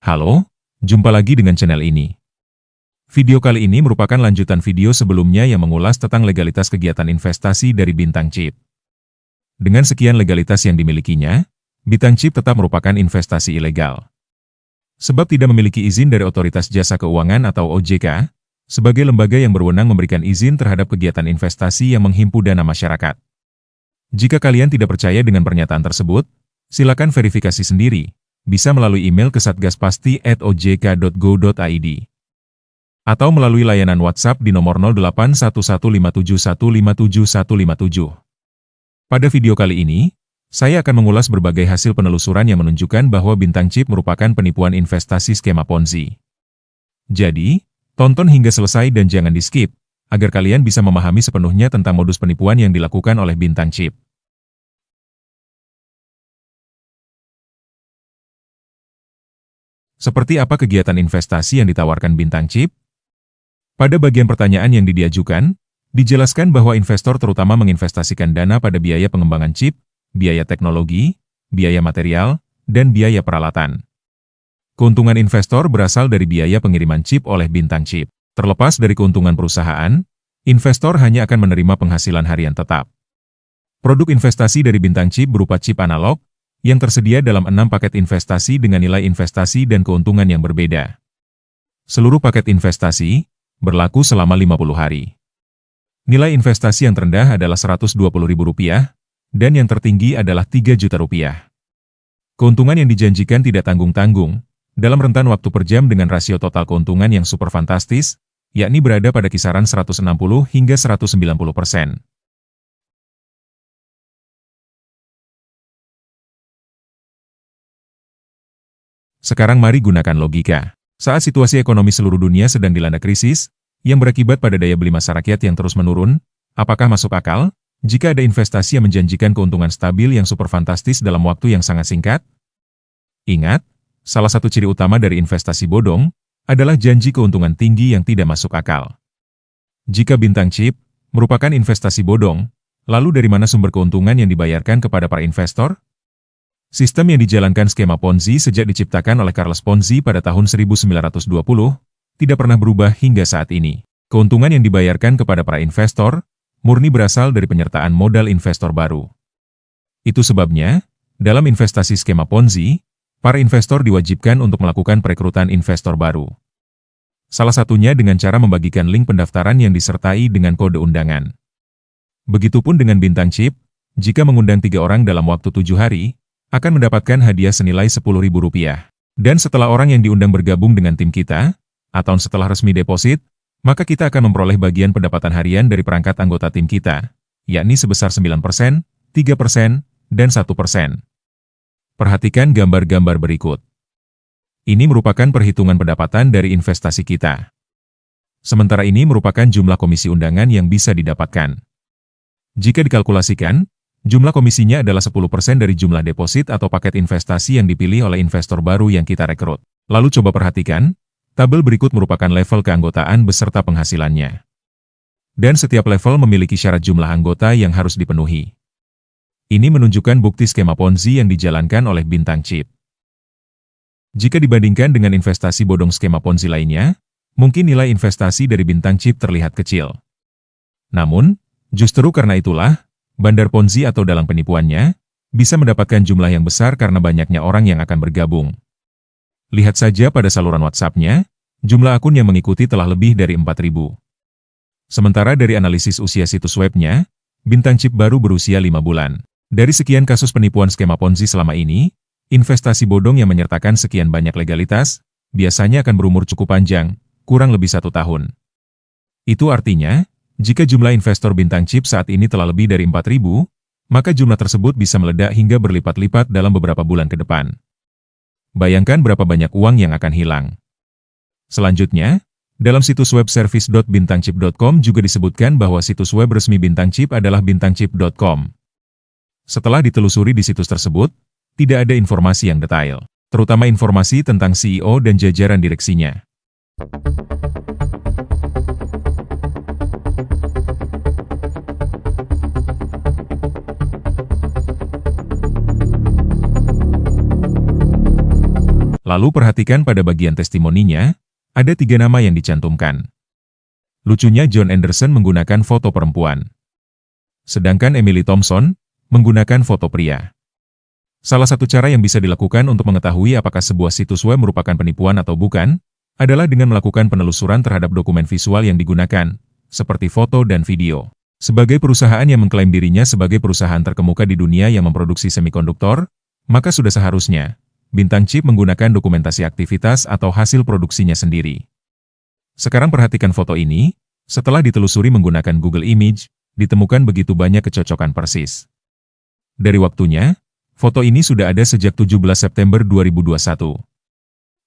Halo, jumpa lagi dengan channel ini. Video kali ini merupakan lanjutan video sebelumnya yang mengulas tentang legalitas kegiatan investasi dari Bintang Chip. Dengan sekian legalitas yang dimilikinya, Bintang Chip tetap merupakan investasi ilegal. Sebab tidak memiliki izin dari Otoritas Jasa Keuangan atau OJK, sebagai lembaga yang berwenang memberikan izin terhadap kegiatan investasi yang menghimpun dana masyarakat. Jika kalian tidak percaya dengan pernyataan tersebut, silakan verifikasi sendiri. Bisa melalui email ke satgaspasti@ojk.go.id atau melalui layanan WhatsApp di nomor 081157157157. Pada video kali ini, saya akan mengulas berbagai hasil penelusuran yang menunjukkan bahwa Bintang Chip merupakan penipuan investasi skema Ponzi. Jadi, tonton hingga selesai dan jangan di-skip, agar kalian bisa memahami sepenuhnya tentang modus penipuan yang dilakukan oleh Bintang Chip. Seperti apa kegiatan investasi yang ditawarkan Bintang Chip? Pada bagian pertanyaan yang diajukan, dijelaskan bahwa investor terutama menginvestasikan dana pada biaya pengembangan chip, biaya teknologi, biaya material, dan biaya peralatan. Keuntungan investor berasal dari biaya pengiriman chip oleh Bintang Chip. Terlepas dari keuntungan perusahaan, investor hanya akan menerima penghasilan harian tetap. Produk investasi dari Bintang Chip berupa chip analog, yang tersedia dalam 6 paket investasi dengan nilai investasi dan keuntungan yang berbeda. Seluruh paket investasi berlaku selama 50 hari. Nilai investasi yang terendah adalah Rp120.000 dan yang tertinggi adalah Rp3 juta. Keuntungan yang dijanjikan tidak tanggung-tanggung, dalam rentan waktu per jam dengan rasio total keuntungan yang super fantastis, yakni berada pada kisaran 160 hingga 190%. Sekarang mari gunakan logika. Saat situasi ekonomi seluruh dunia sedang dilanda krisis, yang berakibat pada daya beli masyarakat yang terus menurun, apakah masuk akal jika ada investasi yang menjanjikan keuntungan stabil yang super fantastis dalam waktu yang sangat singkat? Ingat, salah satu ciri utama dari investasi bodong adalah janji keuntungan tinggi yang tidak masuk akal. Jika Bintang Chip merupakan investasi bodong, lalu dari mana sumber keuntungan yang dibayarkan kepada para investor? Sistem yang dijalankan skema Ponzi sejak diciptakan oleh Charles Ponzi pada tahun 1920, tidak pernah berubah hingga saat ini. Keuntungan yang dibayarkan kepada para investor, murni berasal dari penyertaan modal investor baru. Itu sebabnya, dalam investasi skema Ponzi, para investor diwajibkan untuk melakukan perekrutan investor baru. Salah satunya dengan cara membagikan link pendaftaran yang disertai dengan kode undangan. Begitupun dengan Bintang Chip, jika mengundang 3 orang dalam waktu 7 hari, akan mendapatkan hadiah senilai Rp10.000. Dan setelah orang yang diundang bergabung dengan tim kita, atau setelah resmi deposit, maka kita akan memperoleh bagian pendapatan harian dari perangkat anggota tim kita, yakni sebesar 9%, 3%, dan 1%. Perhatikan gambar-gambar berikut. Ini merupakan perhitungan pendapatan dari investasi kita. Sementara ini merupakan jumlah komisi undangan yang bisa didapatkan. Jika dikalkulasikan, jumlah komisinya adalah 10% dari jumlah deposit atau paket investasi yang dipilih oleh investor baru yang kita rekrut. Lalu coba perhatikan, tabel berikut merupakan level keanggotaan beserta penghasilannya. Dan setiap level memiliki syarat jumlah anggota yang harus dipenuhi. Ini menunjukkan bukti skema Ponzi yang dijalankan oleh Bintang Chip. Jika dibandingkan dengan investasi bodong skema Ponzi lainnya, mungkin nilai investasi dari Bintang Chip terlihat kecil. Namun, justru karena itulah, bandar Ponzi atau dalang penipuannya bisa mendapatkan jumlah yang besar karena banyaknya orang yang akan bergabung. Lihat saja pada saluran WhatsApp-nya, jumlah akun yang mengikuti telah lebih dari 4.000. Sementara dari analisis usia situs webnya, Bintang Chip baru berusia 5 bulan. Dari sekian kasus penipuan skema Ponzi selama ini, investasi bodong yang menyertakan sekian banyak legalitas, biasanya akan berumur cukup panjang, kurang lebih 1 tahun. Itu artinya, jika jumlah investor Bintang Chip saat ini telah lebih dari 4.000, maka jumlah tersebut bisa meledak hingga berlipat-lipat dalam beberapa bulan ke depan. Bayangkan berapa banyak uang yang akan hilang. Selanjutnya, dalam situs web service.bintangchip.com juga disebutkan bahwa situs web resmi Bintang Chip adalah bintangchip.com. Setelah ditelusuri di situs tersebut, tidak ada informasi yang detail, terutama informasi tentang CEO dan jajaran direksinya. Lalu perhatikan pada bagian testimoninya, ada 3 nama yang dicantumkan. Lucunya John Anderson menggunakan foto perempuan. Sedangkan Emily Thompson menggunakan foto pria. Salah satu cara yang bisa dilakukan untuk mengetahui apakah sebuah situs web merupakan penipuan atau bukan, adalah dengan melakukan penelusuran terhadap dokumen visual yang digunakan, seperti foto dan video. Sebagai perusahaan yang mengklaim dirinya sebagai perusahaan terkemuka di dunia yang memproduksi semikonduktor, maka sudah seharusnya Bintang Chip menggunakan dokumentasi aktivitas atau hasil produksinya sendiri. Sekarang perhatikan foto ini, setelah ditelusuri menggunakan Google Image, ditemukan begitu banyak kecocokan persis. Dari waktunya, foto ini sudah ada sejak 17 September 2021.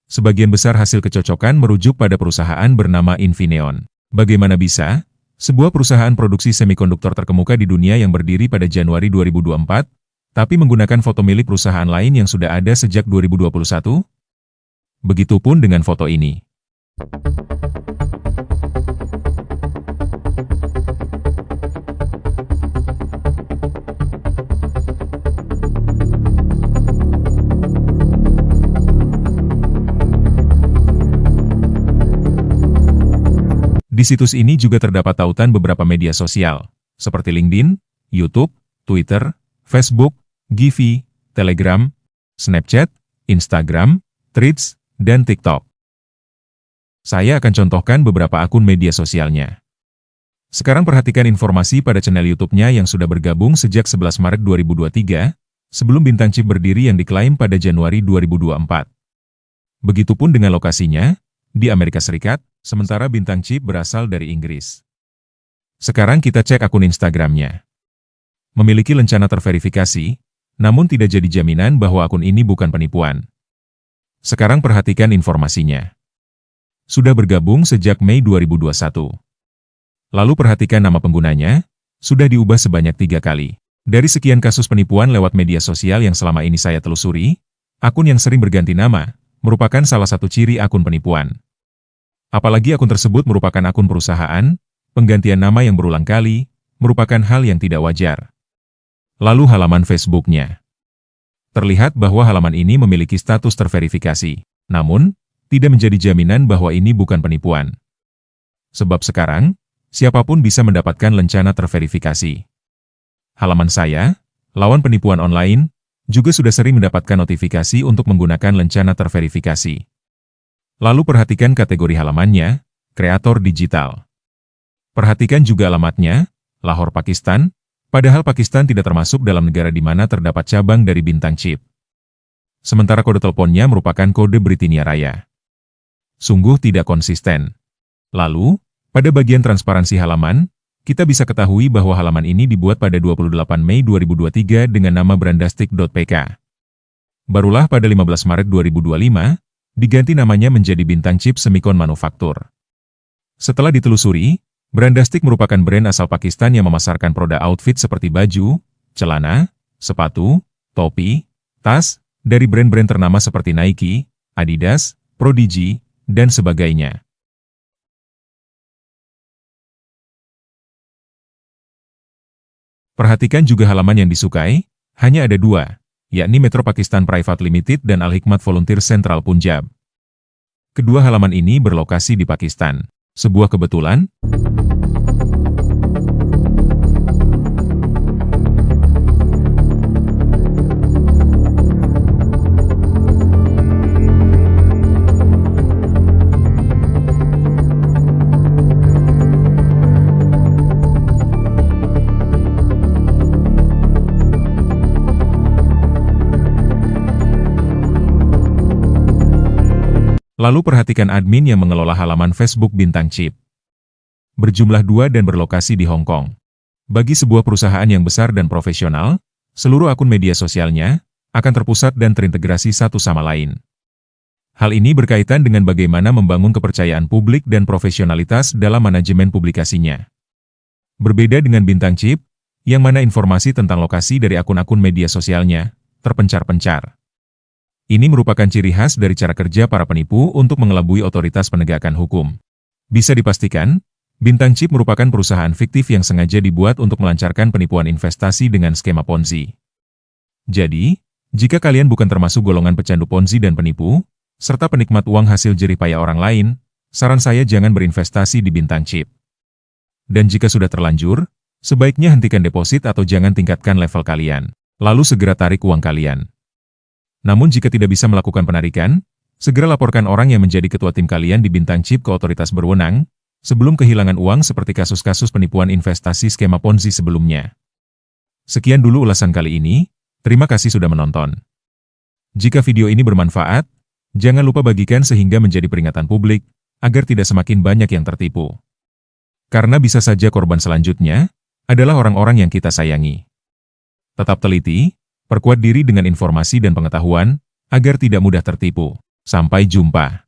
Sebagian besar hasil kecocokan merujuk pada perusahaan bernama Infineon. Bagaimana bisa? Sebuah perusahaan produksi semikonduktor terkemuka di dunia yang berdiri pada Januari 2024, tapi menggunakan foto milik perusahaan lain yang sudah ada sejak 2021? Begitupun dengan foto ini. Di situs ini juga terdapat tautan beberapa media sosial, seperti LinkedIn, YouTube, Twitter, Facebook, Giphy, Telegram, Snapchat, Instagram, Threads, dan TikTok. Saya akan contohkan beberapa akun media sosialnya. Sekarang perhatikan informasi pada channel YouTube-nya yang sudah bergabung sejak 11 Maret 2023, sebelum Bintang Chip berdiri yang diklaim pada Januari 2024. Begitupun dengan lokasinya, di Amerika Serikat, sementara Bintang Chip berasal dari Inggris. Sekarang kita cek akun Instagram-nya. Memiliki lencana terverifikasi, namun tidak jadi jaminan bahwa akun ini bukan penipuan. Sekarang perhatikan informasinya. Sudah bergabung sejak Mei 2021. Lalu perhatikan nama penggunanya, sudah diubah sebanyak 3 kali. Dari sekian kasus penipuan lewat media sosial yang selama ini saya telusuri, akun yang sering berganti nama, merupakan salah satu ciri akun penipuan. Apalagi akun tersebut merupakan akun perusahaan, penggantian nama yang berulang kali, merupakan hal yang tidak wajar. Lalu halaman Facebook-nya. Terlihat bahwa halaman ini memiliki status terverifikasi, namun, tidak menjadi jaminan bahwa ini bukan penipuan. Sebab sekarang, siapapun bisa mendapatkan lencana terverifikasi. Halaman saya, lawan penipuan online, juga sudah sering mendapatkan notifikasi untuk menggunakan lencana terverifikasi. Lalu perhatikan kategori halamannya, kreator digital. Perhatikan juga alamatnya, Lahore, Pakistan, padahal Pakistan tidak termasuk dalam negara di mana terdapat cabang dari Bintang Chip. Sementara kode teleponnya merupakan kode Britania Raya. Sungguh tidak konsisten. Lalu, pada bagian transparansi halaman, kita bisa ketahui bahwa halaman ini dibuat pada 28 Mei 2023 dengan nama brandastic.pk. Barulah pada 15 Maret 2025, diganti namanya menjadi Bintang Chip Semicon Manufaktur. Setelah ditelusuri, Brandastic merupakan brand asal Pakistan yang memasarkan produk outfit seperti baju, celana, sepatu, topi, tas, dari brand-brand ternama seperti Nike, Adidas, Prodigy, dan sebagainya. Perhatikan juga halaman yang disukai, hanya ada 2. Yakni Metro Pakistan Private Limited dan Al-Hikmat Volunteer Central Punjab. Kedua halaman ini berlokasi di Pakistan. Sebuah kebetulan? Lalu perhatikan admin yang mengelola halaman Facebook Bintang Chip. Berjumlah 2 dan berlokasi di Hong Kong. Bagi sebuah perusahaan yang besar dan profesional, seluruh akun media sosialnya akan terpusat dan terintegrasi satu sama lain. Hal ini berkaitan dengan bagaimana membangun kepercayaan publik dan profesionalitas dalam manajemen publikasinya. Berbeda dengan Bintang Chip, yang mana informasi tentang lokasi dari akun-akun media sosialnya terpencar-pencar. Ini merupakan ciri khas dari cara kerja para penipu untuk mengelabui otoritas penegakan hukum. Bisa dipastikan, Bintang Chip merupakan perusahaan fiktif yang sengaja dibuat untuk melancarkan penipuan investasi dengan skema Ponzi. Jadi, jika kalian bukan termasuk golongan pecandu Ponzi dan penipu, serta penikmat uang hasil jerih payah orang lain, saran saya jangan berinvestasi di bintang chip. Dan jika sudah terlanjur, sebaiknya hentikan deposit atau jangan tingkatkan level kalian, lalu segera tarik uang kalian. Namun jika tidak bisa melakukan penarikan, segera laporkan orang yang menjadi ketua tim kalian di bintang chip ke otoritas berwenang, sebelum kehilangan uang seperti kasus-kasus penipuan investasi skema Ponzi sebelumnya. Sekian dulu ulasan kali ini, terima kasih sudah menonton. Jika video ini bermanfaat, jangan lupa bagikan sehingga menjadi peringatan publik, agar tidak semakin banyak yang tertipu. Karena bisa saja korban selanjutnya adalah orang-orang yang kita sayangi. Tetap teliti, perkuat diri dengan informasi dan pengetahuan, agar tidak mudah tertipu. Sampai jumpa.